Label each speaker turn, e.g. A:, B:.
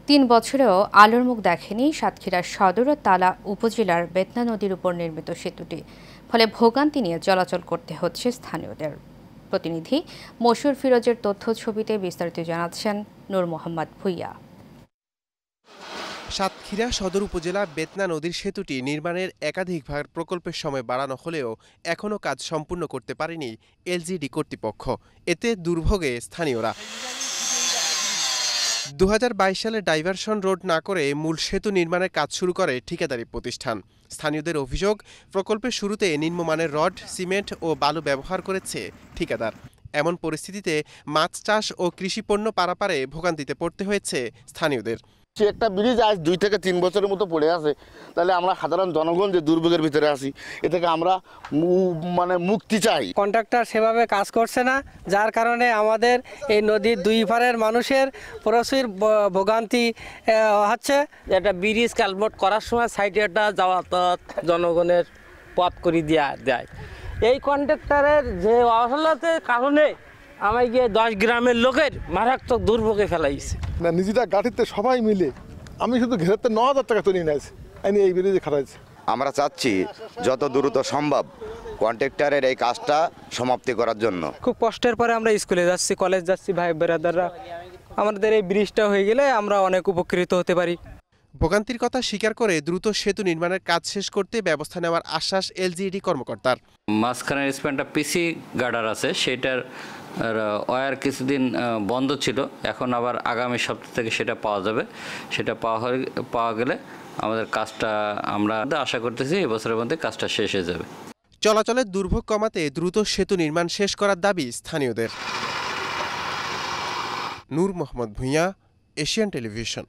A: ৩ বছরেও আলোর মুখ দেখেনি সাতক্ষীরা সদর ও তালা উপজেলার বেতনা নদীর উপর নির্মিত সেতুটি। ফলে ভোগান্তি নিয়ে চলাচল করতে হচ্ছে স্থানীয়দের। প্রতিনিধি মশিউর ফিরোজের তথ্য ছবিতে বিস্তারিত জানাচ্ছেন নূর মোহাম্মদ ভুইয়া।
B: সাতক্ষীরা সদর উপজেলা বেতনা নদীর সেতুটি নির্মাণের একাধিকবার প্রকল্পের সময় বাড়ানো হলেও এখনও কাজ সম্পূর্ণ করতে পারেনি এলজিডি কর্তৃপক্ষ। এতে দুর্ভোগে স্থানীয়রা। ২০২২ সালে ডাইভারশন রোড না করে মূল সেতু নির্মাণের কাজ শুরু করে ঠিকাদারি প্রতিষ্ঠান। স্থানীয়দের অভিযোগ, প্রকল্পের শুরুতে নিম্নমানের রড, সিমেন্ট ও বালু ব্যবহার করেছে ঠিকাদার। এমন পরিস্থিতিতে মাছ চাষ ও কৃষিপণ্য পারাপারে ভোগান্তিতে পড়তে হয়েছে স্থানীয়দের।
C: একটা ব্রিজ আজ 2 থেকে 3 বছরের মতো পড়ে আছে, তাহলে আমরা সাধারণ জনগণ যে দুর্ভোগের ভিতরে আছি, এ থেকে আমরা মুক্তি চাই।
D: কন্ট্রাক্টর সেভাবে কাজ করছে না, যার কারণে আমাদের এই নদীর দুই পারের মানুষের প্রচুর ভোগান্তি হচ্ছে।
E: একটা ব্রিজ কালভার্ট করার সময় সাইডে একটা যাতায়াত জনগণের পথ করে দেয়। এই কন্ট্রাক্টরের যে অসলতের কারণে আমায় গিয়ে 10 গ্রামের লোকের মারাত্মক দুর্ভোগে ফেলাইছে।
F: না, নিজেরা গাড়িতে সবাই মিলে আমি শুধু ঘেরাতে 9,000 টাকা তুলে নিয়েছি, আমি এই ব্রিজে খারাইছি।
G: আমরা চাচ্ছি যত দ্রুত সম্ভব কন্ট্রাক্টরের এই কাজটা সমাপ্তি করার জন্য।
D: খুব কষ্টের পরে আমরা স্কুলে যাচ্ছি, কলেজ যাচ্ছি, ভাই ব্রাদাররা। আমাদের এই ব্রিজটা হয়ে গেলে আমরা অনেক উপকৃত হতে পারি।
B: ভোগান্তির কথা স্বীকার করে দ্রুত সেতু নির্মাণের কাজ শেষ করতে ব্যবস্থা নেওয়ার আশ্বাস এলজিইডি কর্মকর্তার।
H: মাঝখানের স্প্যানটা পিসি গার্ডার আছে, সেটার ওয়্যার কিছুদিন বন্ধ ছিল, এখন আবার আগামী সপ্তাহ থেকে সেটা পাওয়া যাবে। সেটা পাওয়া গেলে আমাদের কাজটা আমরা আশা করতেছি এবছরের মধ্যে কাজটা শেষ হয়ে যাবে।
B: চলাচলের দুর্ভোগ কমাতে দ্রুত সেতু নির্মাণ শেষ করার দাবি স্থানীয়দের। নূর মোহাম্মদ ভুইয়া, এশিয়ান টেলিভিশন।